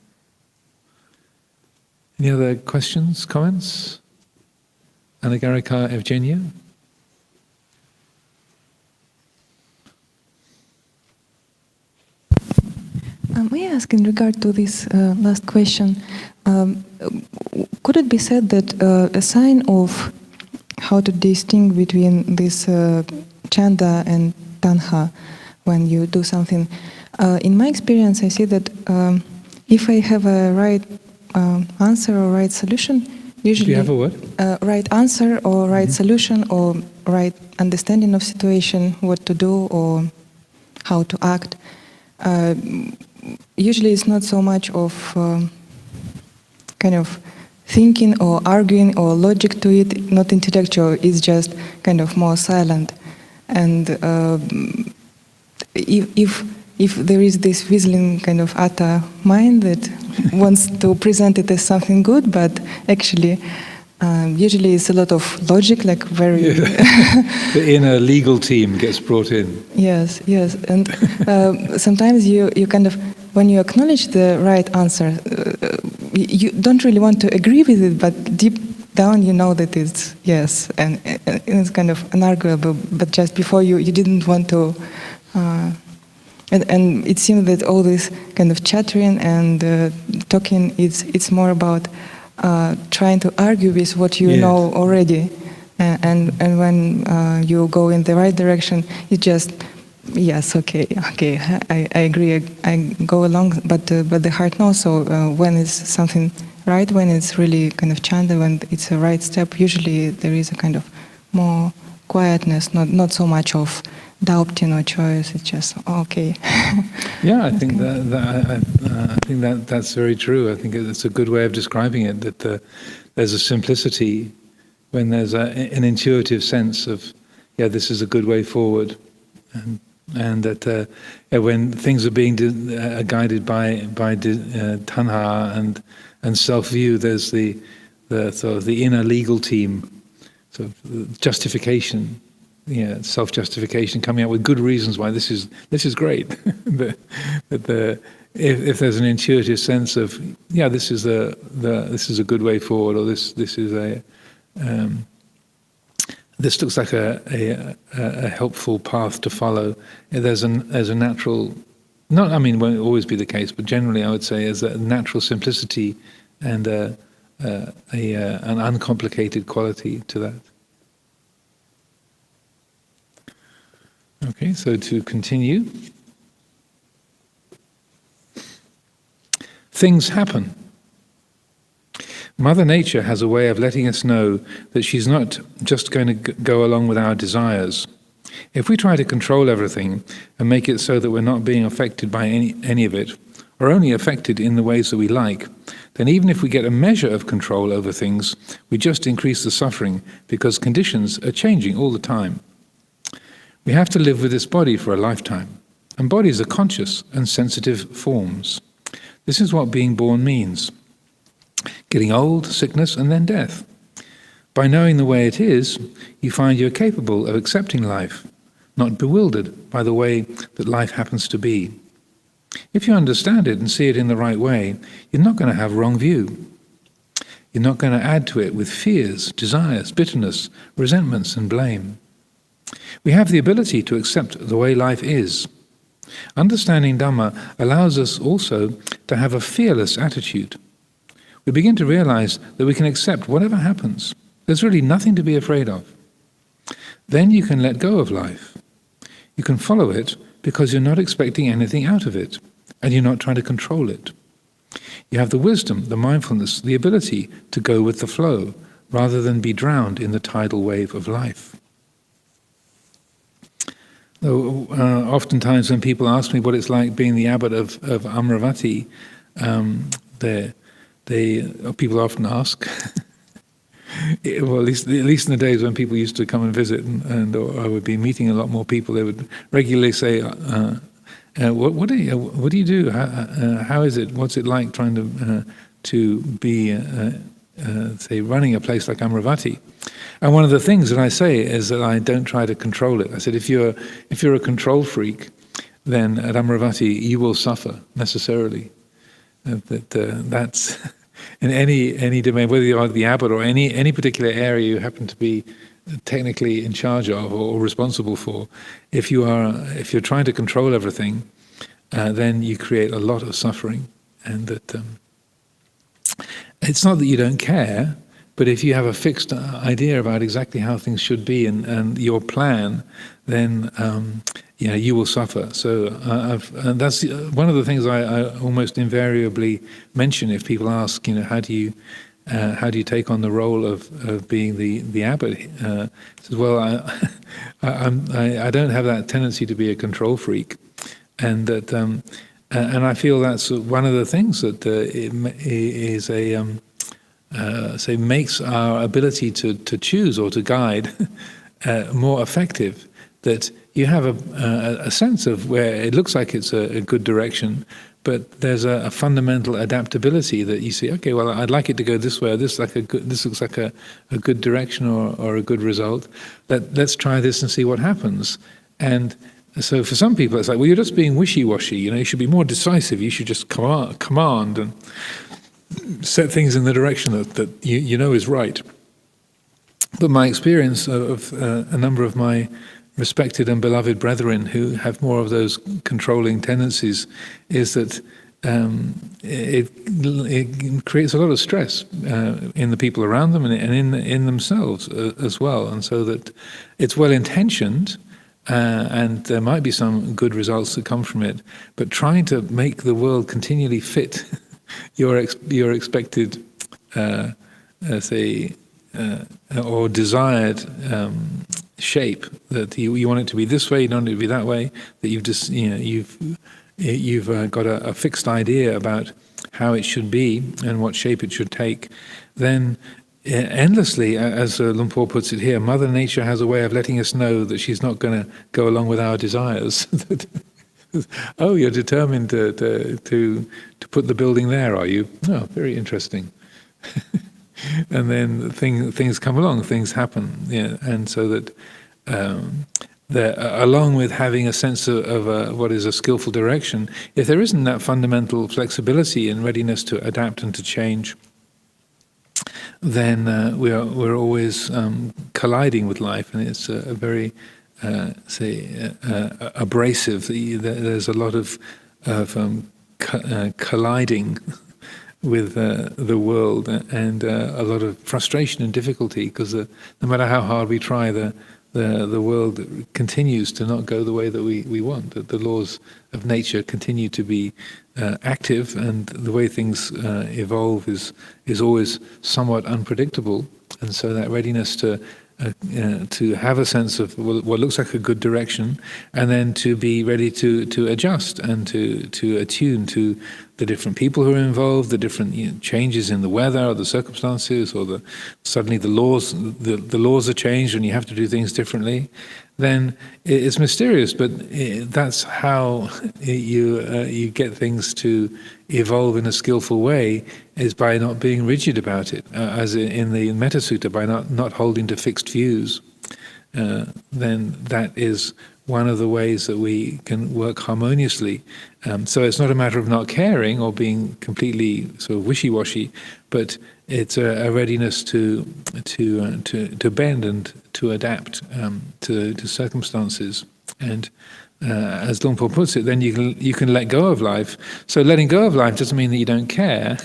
Any other questions, comments? Anagarika Evgenia? May I ask, in regard to this last question, could it be said that a sign of how to distinguish between this chanda and tanha when you do something? In my experience, I see that if I have a right answer or right solution, usually... Do you have a what? Right answer or right solution or right understanding of situation, what to do or how to act. Usually it's not so much of kind of thinking or arguing or logic to it, not intellectual, it's just kind of more silent. And if there is this whistling kind of atta mind that wants to present it as something good, but actually usually it's a lot of logic, like very... The inner legal team gets brought in. Yes, yes. And sometimes you kind of, when you acknowledge the right answer, you don't really want to agree with it, but deep down you know that it's yes, and it's kind of unarguable, but just before you didn't want to... And it seems that all this kind of chattering and talking, it's more about trying to argue with what you know already, and when you go in the right direction, you just yes, okay, I agree, I go along, but the heart knows. So when it's something right, when it's really kind of chanda, when it's a right step, usually there is a kind of more quietness, not so much of doubting or choice. It's just okay. Yeah, I think that's very true. I think it's a good way of describing it. That there's a simplicity when there's an intuitive sense of, this is a good way forward, and that when things are being guided by tanha and self-view, there's the sort of the inner legal team, sort of justification. Self-justification, coming up with good reasons why this is great. If there's an intuitive sense of this is a good way forward, or this is this looks like a helpful path to follow. There's a natural, it won't always be the case, but generally I would say there's a natural simplicity and an uncomplicated quality to that. Okay, so to continue. Things happen. Mother Nature has a way of letting us know that she's not just going to go along with our desires. If we try to control everything and make it so that we're not being affected by any of it, or only affected in the ways that we like, then even if we get a measure of control over things, we just increase the suffering because conditions are changing all the time. We have to live with this body for a lifetime, and bodies are conscious and sensitive forms. This is what being born means. Getting old, sickness, and then death. By knowing the way it is, you find you're capable of accepting life, not bewildered by the way that life happens to be. If you understand it and see it in the right way, you're not going to have wrong view. You're not going to add to it with fears, desires, bitterness, resentments, and blame. We have the ability to accept the way life is. Understanding Dhamma allows us also to have a fearless attitude. We begin to realize that we can accept whatever happens. There's really nothing to be afraid of. Then you can let go of life. You can follow it because you're not expecting anything out of it, and you're not trying to control it. You have the wisdom, the mindfulness, the ability to go with the flow, rather than be drowned in the tidal wave of life. Oftentimes when people ask me what it's like being the abbot of Amaravati, people often ask, Well, at least in the days when people used to come and visit, and or I would be meeting a lot more people, they would regularly say, what do you do? How is it? What's it like trying to be say running a place like Amaravati? And one of the things that I say is that I don't try to control it. I said, if you're a control freak, then at Amaravati you will suffer necessarily. That's in any domain, whether you are the abbot or any particular area you happen to be technically in charge of or responsible for. If you're trying to control everything, then you create a lot of suffering. And that it's not that you don't care, but if you have a fixed idea about exactly how things should be and your plan, then you will suffer. So and that's one of the things I almost invariably mention if people ask, how do you take on the role of being the abbot? Says, well, I don't have that tendency to be a control freak, and that and I feel that's one of the things that is say makes our ability to choose or to guide more effective. That you have a sense of where it looks like it's a good direction, but there's a fundamental adaptability that you see. Okay, well, I'd like it to go this way. Or this looks like a good direction or a good result. Let's try this and see what happens. And so for some people, it's like, well, you're just being wishy-washy. You should be more decisive. You should just command and set things in the direction that you know is right. But my experience of a number of my respected and beloved brethren who have more of those controlling tendencies is that it creates a lot of stress in the people around them and in themselves as well. And so that it's well-intentioned, and there might be some good results that come from it, but trying to make the world continually fit your expected, or desired shape, that you want it to be this way, you don't want it to be that way, that you've got a fixed idea about how it should be and what shape it should take, then endlessly, as Luang Por puts it here, Mother Nature has a way of letting us know that she's not going to go along with our desires. Oh, you're determined to put the building there, are you? Oh, very interesting. And then things come along, things happen, and so that along with having a sense of what is a skillful direction, if there isn't that fundamental flexibility and readiness to adapt and to change, then we're always colliding with life, and it's a very abrasive. There's a lot of colliding with the world, and a lot of frustration and difficulty, because no matter how hard we try, the world continues to not go the way that we want. That the laws of nature continue to be active, and the way things evolve is always somewhat unpredictable. And so that readiness to have a sense of what looks like a good direction, and then to be ready to adjust and to attune to the different people who are involved, the different changes in the weather or the circumstances, or suddenly the laws are changed and you have to do things differently. Then it's mysterious, but that's how you get things to evolve in a skillful way, is by not being rigid about it, as in the Metta Sutta, by not holding to fixed views. Then that is one of the ways that we can work harmoniously. So it's not a matter of not caring or being completely sort of wishy-washy, but it's a readiness to bend and to adapt to circumstances. And as Luang Por puts it, then you can let go of life. So letting go of life doesn't mean that you don't care.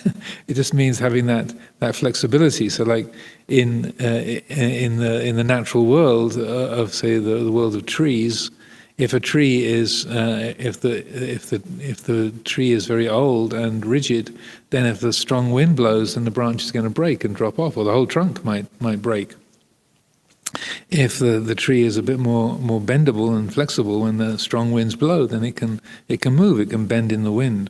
It just means having that flexibility. So, like in the natural world of, say, the world of trees, if a tree is if the tree is very old and rigid, then if the strong wind blows, then the branch is going to break and drop off, or the whole trunk might break. If the tree is a bit more bendable and flexible, when the strong winds blow, then it can move, it can bend in the wind.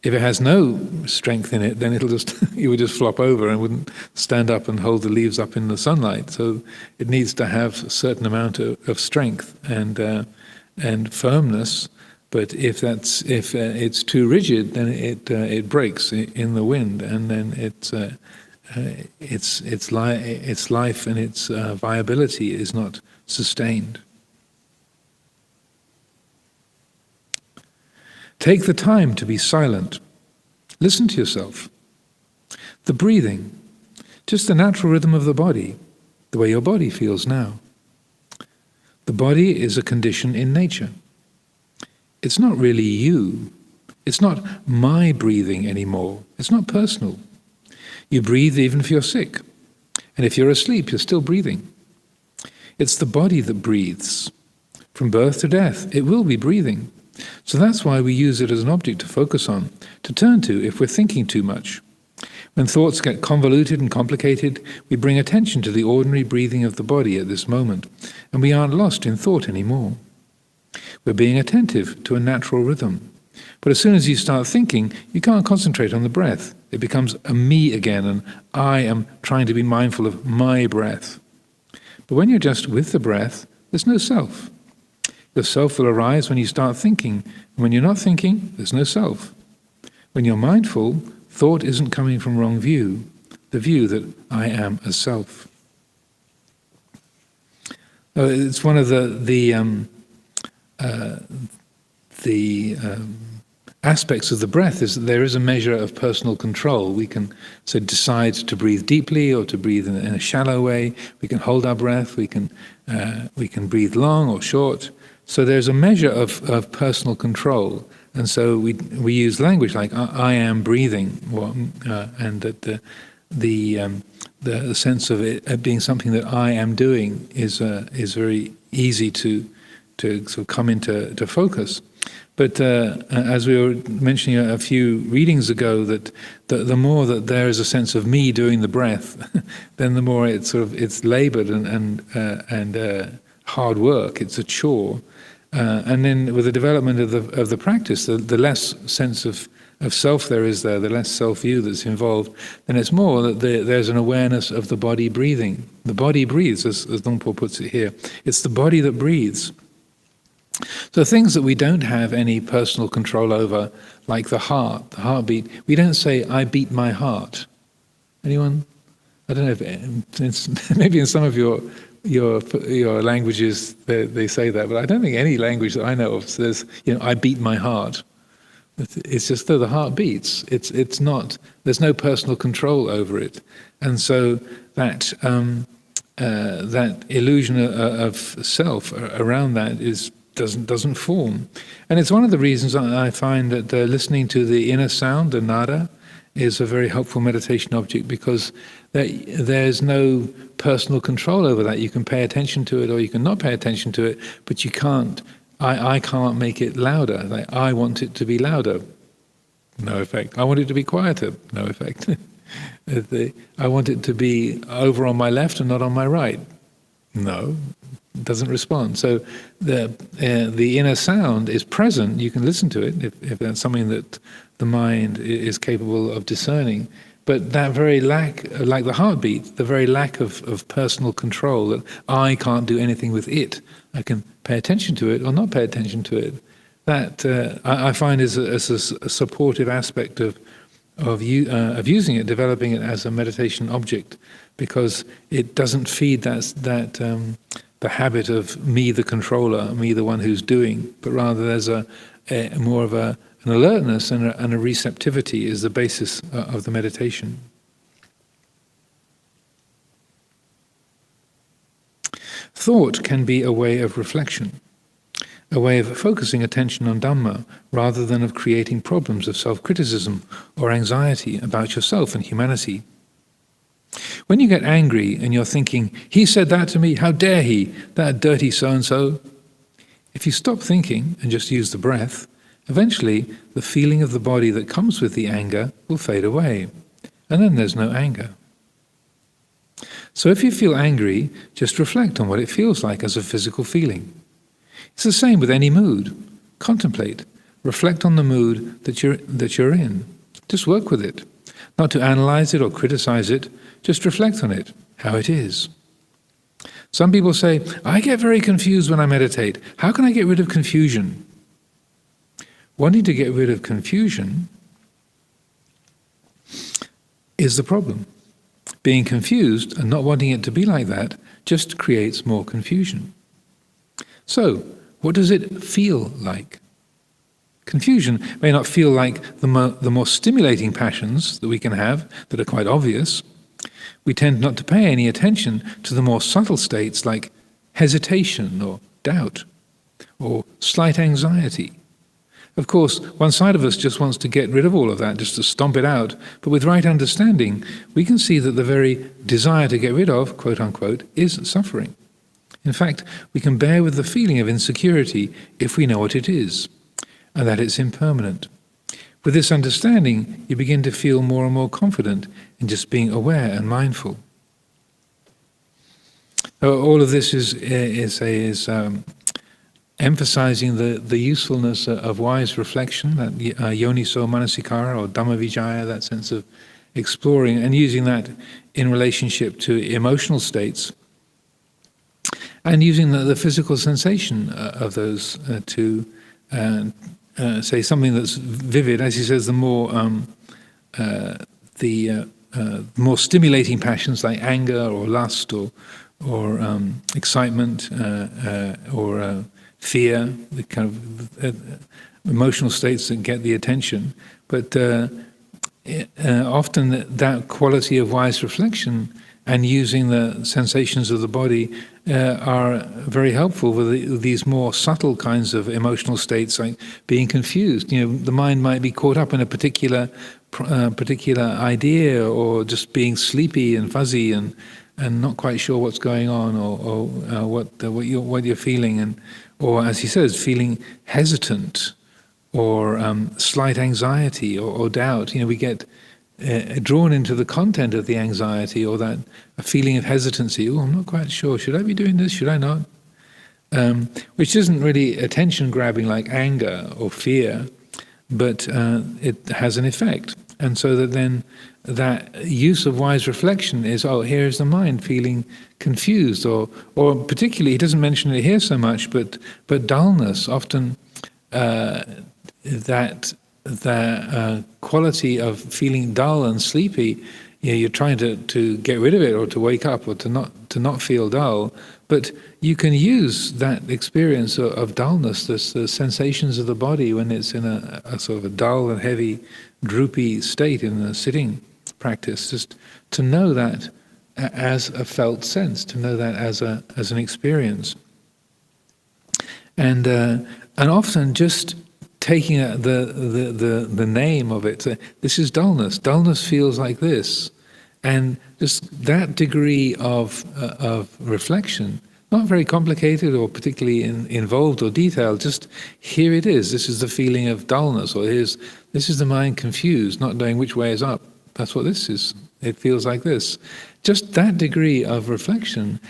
If it has no strength in it, then it would just flop over and wouldn't stand up and hold the leaves up in the sunlight. So it needs to have a certain amount of strength and firmness. But if it's too rigid, then it breaks in the wind, and then its life and its viability is not sustained. Take the time to be silent. Listen to yourself. The breathing, just the natural rhythm of the body, the way your body feels now. The body is a condition in nature. It's not really you. It's not my breathing anymore. It's not personal. You breathe even if you're sick. And if you're asleep, you're still breathing. It's the body that breathes. From birth to death, it will be breathing. So that's why we use it as an object to focus on, to turn to if we're thinking too much. When thoughts get convoluted and complicated, we bring attention to the ordinary breathing of the body at this moment, and we aren't lost in thought anymore. We're being attentive to a natural rhythm. But as soon as you start thinking, you can't concentrate on the breath. It becomes a me again, and I am trying to be mindful of my breath. But when you're just with the breath, there's no self. The self will arise when you start thinking, and when you're not thinking, there's no self. When you're mindful, thought isn't coming from wrong view, the view that I am a self. It's one of the aspects of the breath is that there is a measure of personal control. We can decide to breathe deeply or to breathe in a shallow way. We can hold our breath. We can breathe long or short. So there's a measure of personal control, and so we use language like I am breathing, and that the sense of it being something that I am doing is very easy to sort of come into focus. But as we were mentioning a few readings ago, that the more that there is a sense of me doing the breath, then the more it's laboured and hard work. It's a chore. And then with the development of the practice, the less sense of self there is there, the less self-view that's involved, then it's more that there's an awareness of the body breathing. The body breathes, as Luang Por puts it here. It's the body that breathes. So things that we don't have any personal control over, like the heart, the heartbeat, we don't say, I beat my heart. Anyone? I don't know if maybe in some of your languages they say that, but I don't think any language that I know of says, I beat my heart. It's just though the heart beats. It's not. There's no personal control over it, and so that illusion of self around that doesn't form, and it's one of the reasons I find that listening to the inner sound, the nada, is a very helpful meditation object, because there's no personal control over that. You can pay attention to it or you can not pay attention to it, but you can't, I can't make it louder. Like, I want it to be louder. No effect. I want it to be quieter. No effect. I want it to be over on my left and not on my right. No, it doesn't respond. So the inner sound is present. You can listen to it if that's something that the mind is capable of discerning. But that very lack, like the heartbeat, the very lack of personal control, that I can't do anything with it. I can pay attention to it or not pay attention to it. That I find is a supportive aspect of using it, developing it as a meditation object, because it doesn't feed the habit of me the controller, me the one who's doing, but rather there's a more of an alertness and a receptivity is the basis of the meditation. Thought can be a way of reflection, a way of focusing attention on Dhamma rather than of creating problems of self-criticism or anxiety about yourself and humanity. When you get angry and you're thinking, he said that to me, how dare he, that dirty so-and-so? If you stop thinking and just use the breath, eventually the feeling of the body that comes with the anger will fade away, and then there's no anger. So if you feel angry, just reflect on what it feels like as a physical feeling. It's the same with any mood. Contemplate, reflect on the mood that you're in. Just work with it. Not to analyze it or criticize it, just reflect on it, how it is. Some people say, I get very confused when I meditate. How can I get rid of confusion? Wanting to get rid of confusion is the problem. Being confused and not wanting it to be like that just creates more confusion. So, what does it feel like? Confusion may not feel like the more stimulating passions that we can have that are quite obvious. We tend not to pay any attention to the more subtle states like hesitation or doubt or slight anxiety. Of course, one side of us just wants to get rid of all of that, just to stomp it out, but with right understanding, we can see that the very desire to get rid of, quote unquote, is suffering. In fact, we can bear with the feeling of insecurity if we know what it is, and that it's impermanent. With this understanding, you begin to feel more and more confident in just being aware and mindful. All of this is emphasizing the usefulness of wise reflection, that yoniso manasikara or Dhamma vijaya, that sense of exploring and using that in relationship to emotional states, and using the physical sensation of those to say something that's vivid. As he says, the more stimulating passions like anger or lust or excitement or fear, the kind of emotional states that get the attention. But often that quality of wise reflection and using the sensations of the body are very helpful with these more subtle kinds of emotional states, like being confused. The mind might be caught up in a particular idea, or just being sleepy and fuzzy and not quite sure what's going on, or what you're feeling, or as he says, feeling hesitant, or slight anxiety or doubt. We get drawn into the content of the anxiety, or that a feeling of hesitancy. Oh, I'm not quite sure. Should I be doing this? Should I not? Which isn't really attention grabbing like anger or fear, but it has an effect. And so that then that use of wise reflection is, here's the mind feeling confused, or particularly, he doesn't mention it here so much, but dullness. Often that quality of feeling dull and sleepy, you're trying to get rid of it, or to wake up, or to not feel dull. But you can use that experience of dullness, the sensations of the body when it's in a sort of a dull and heavy, droopy state in the sitting practice, just to know that as a felt sense, to know that as an experience, and often just taking the name of it. This is dullness. Dullness feels like this, and just that degree of reflection, not very complicated or particularly involved or detailed. Just here it is. This is the feeling of dullness, or this is the mind confused, not knowing which way is up. That's what this is. It feels like this. Just that degree of reflection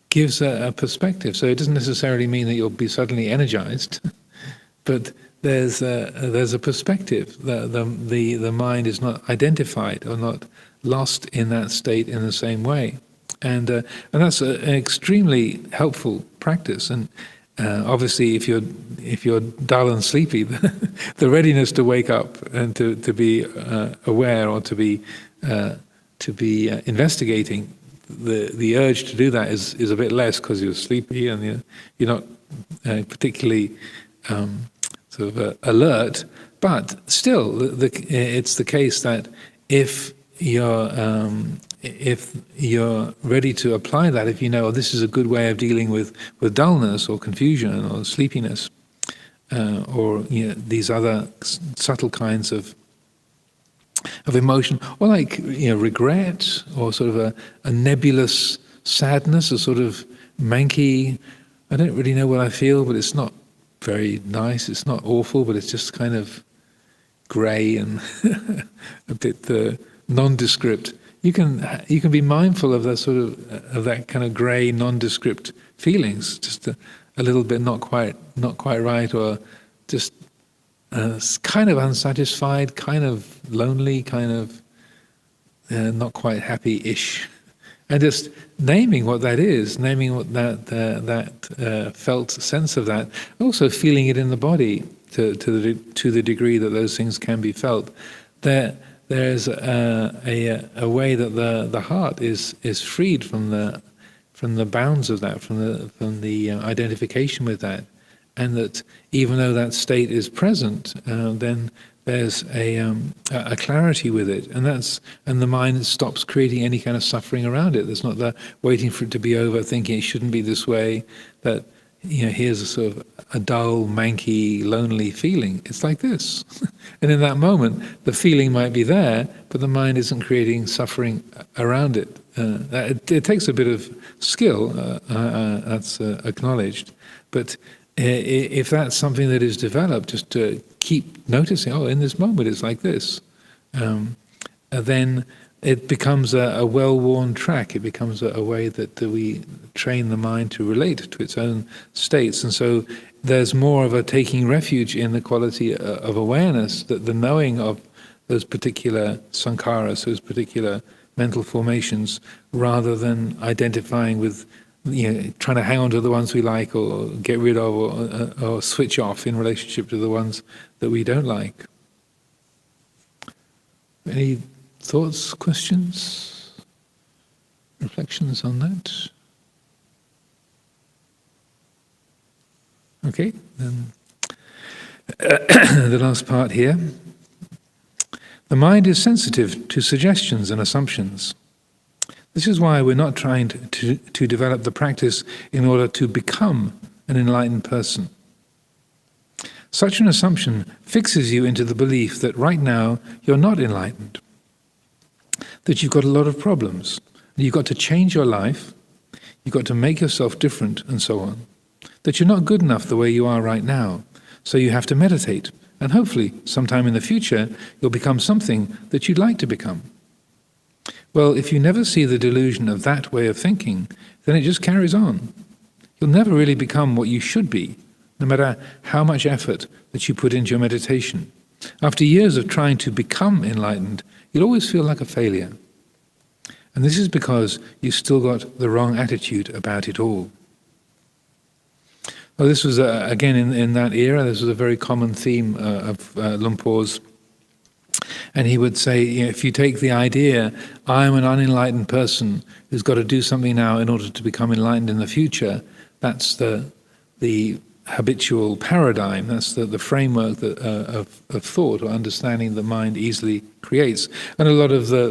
gives a perspective. So it doesn't necessarily mean that you'll be suddenly energized, but there's a perspective. The mind is not identified or not lost in that state in the same way, and that's an extremely helpful practice. And obviously, if you're dull and sleepy, the readiness to wake up and to be aware, or to be investigating, the urge to do that is a bit less because you're sleepy and you're not particularly sort of alert. But still, it's the case that if you're ready to apply that, if you know this is a good way of dealing with dullness or confusion or sleepiness, or these other subtle kinds of emotion, or like regret, or sort of a nebulous sadness, a sort of manky, I don't really know what I feel, but it's not very nice, it's not awful, but it's just kind of grey and a bit nondescript. You can be mindful of that sort of that kind of grey, kind of unsatisfied, kind of lonely, kind of not quite happy-ish. And just naming what that is, naming what that felt sense of that, also feeling it in the body to the degree that those things can be felt. There's a way that the heart is freed from the bounds of that, from the identification with that, and that even though that state is present, then there's a clarity with it, and the mind stops creating any kind of suffering around it. There's not the waiting for it to be over, thinking it shouldn't be this way. That here's a sort of a dull, manky, lonely feeling. It's like this, and in that moment, the feeling might be there, but the mind isn't creating suffering around it. It takes a bit of skill. That's acknowledged, but if that's something that is developed, just to keep noticing, in this moment it's like this, then it becomes a well-worn track. It becomes a way that we train the mind to relate to its own states. And so there's more of a taking refuge in the quality of awareness, that the knowing of those particular sankharas, those particular mental formations, rather than identifying with trying to hang on to the ones we like, or get rid of, or switch off in relationship to the ones that we don't like. Any thoughts, questions, reflections on that? Okay, then the last part here. The mind is sensitive to suggestions and assumptions. This is why we're not trying to develop the practice in order to become an enlightened person. Such an assumption fixes you into the belief that right now you're not enlightened, that you've got a lot of problems, that you've got to change your life, you've got to make yourself different, and so on, that you're not good enough the way you are right now, so you have to meditate, and hopefully sometime in the future you'll become something that you'd like to become. Well, if you never see the delusion of that way of thinking, then it just carries on. You'll never really become what you should be, no matter how much effort that you put into your meditation. After years of trying to become enlightened, you'll always feel like a failure. And this is because you've still got the wrong attitude about it all. Well, this was, again, in that era, this was a very common theme of Luang Por's. And he would say, if you take the idea, I am an unenlightened person who's got to do something now in order to become enlightened in the future, that's the habitual paradigm, that's the framework of thought or understanding the mind easily creates. And a lot of the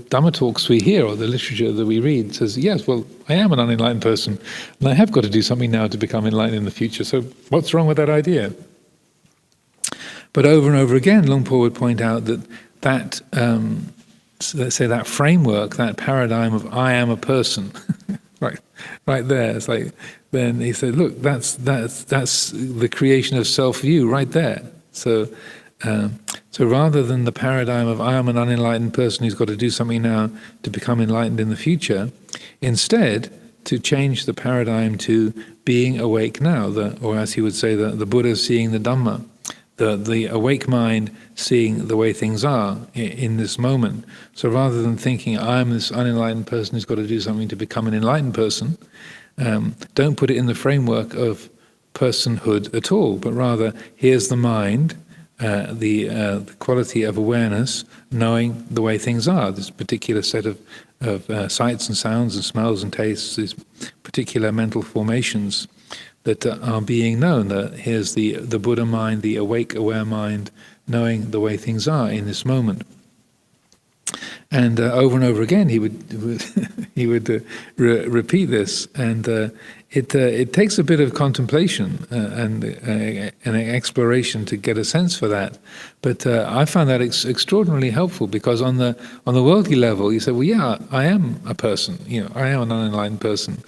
Dhamma talks we hear, or the literature that we read, says, yes, well, I am an unenlightened person, and I have got to do something now to become enlightened in the future, so what's wrong with that idea? But over and over again, Luang Por would point out that let's say that framework, that paradigm of I am a person, right there. It's like, then he said, look, that's the creation of self-view right there. So rather than the paradigm of I am an unenlightened person who's got to do something now to become enlightened in the future, instead to change the paradigm to being awake now, or as he would say, the Buddha seeing the Dhamma. The awake mind seeing the way things are in this moment. So rather than thinking, I'm this unenlightened person who's got to do something to become an enlightened person, don't put it in the framework of personhood at all, but rather, here's the mind, the quality of awareness, knowing the way things are, this particular set of sights and sounds and smells and tastes, these particular mental formations that are being known. That here's the Buddha mind, the awake, aware mind, knowing the way things are in this moment. And over and over again, he would repeat this, and it takes a bit of contemplation and an exploration to get a sense for that. But I found that extraordinarily helpful, because on the worldly level, you say, well, yeah, I am a person. I am an unenlightened person.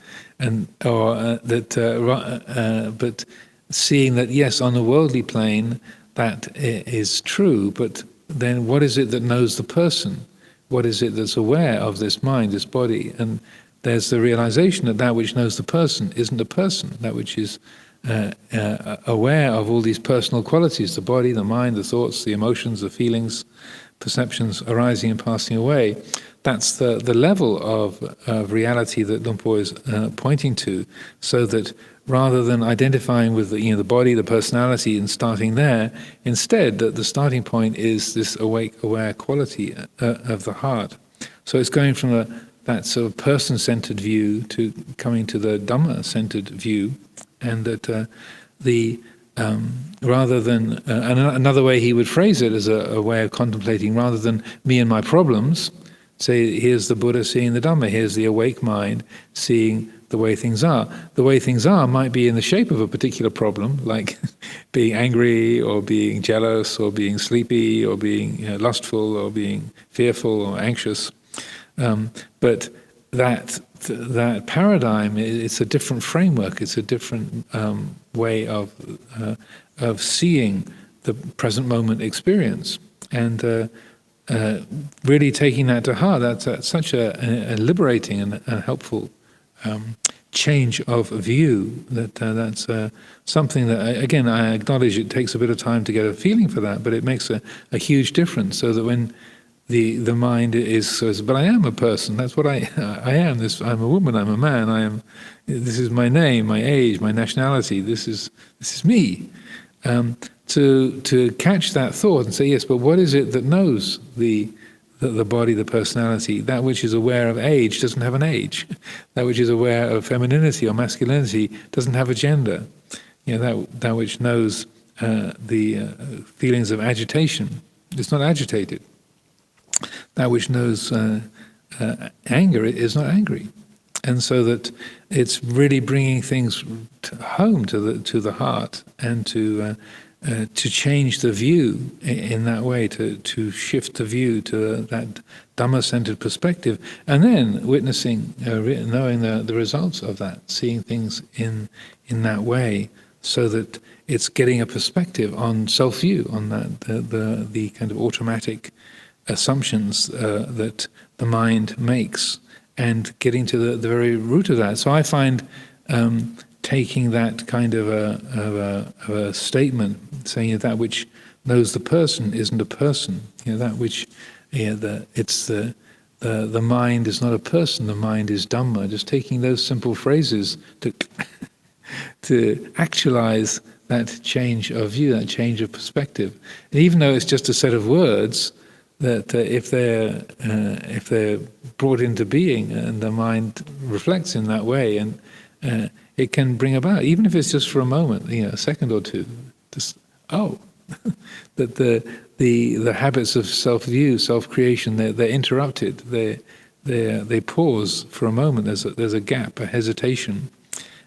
But seeing that, yes, on the worldly plane, that is true, but then what is it that knows the person? What is it that's aware of this mind, this body? And there's the realization that which knows the person isn't a person. That which is aware of all these personal qualities, the body, the mind, the thoughts, the emotions, the feelings, perceptions arising and passing away. That's the level of reality that Luang Por is pointing to, so that rather than identifying with the body, the personality, and starting there, instead that the starting point is this awake, aware quality of the heart. So it's going from that sort of person-centered view to coming to the Dhamma-centered view, and that rather than another way he would phrase it as a way of contemplating, rather than me and my problems, say here's the Buddha seeing the Dhamma, here's the awake mind seeing the way things are. The way things are might be in the shape of a particular problem, like being angry or being jealous or being sleepy or being lustful or being fearful or anxious. But that paradigm, it's a different framework. It's a different way of seeing the present moment experience, and really taking that to heart. That's such a liberating and a helpful change of view. That's something that, again, I acknowledge it takes a bit of time to get a feeling for that, but it makes a huge difference. So that when the mind says, but I am a person. That's what I am. I'm a woman. I'm a man. This is my name, my age, my nationality. This is me. To catch that thought and say, yes, but what is it that knows the body, the personality? That which is aware of age doesn't have an age. That which is aware of femininity or masculinity doesn't have a gender. That which knows the feelings of agitation, it's not agitated. That which knows anger is not angry. And so that it's really bringing things home to the heart, and to change the view in that way, to shift the view to that Dhamma-centered perspective, and then witnessing, knowing the results of that, seeing things in that way, so that it's getting a perspective on self-view, on that the kind of automatic assumptions that the mind makes, and getting to the very root of that. So I find taking that kind of a statement, saying that which knows the person isn't a person. That which the mind is not a person. The mind is Dhamma. Just taking those simple phrases to actualize that change of view, that change of perspective. And even though it's just a set of words, that if they're brought into being and the mind reflects in that way, and it can bring about, even if it's just for a moment, a second or two, just that the habits of self-view, self-creation, they're interrupted. They pause for a moment. There's a gap, a hesitation,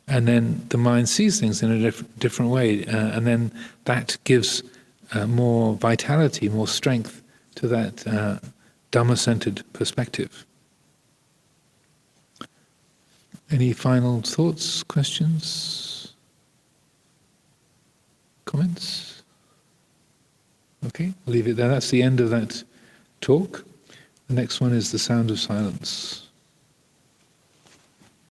and then the mind sees things in a different way, and then that gives more vitality, more strength to that Dhamma-centered perspective. Any final thoughts, questions, comments? Okay, we'll leave it there. That's the end of that talk. The next one is the sound of silence.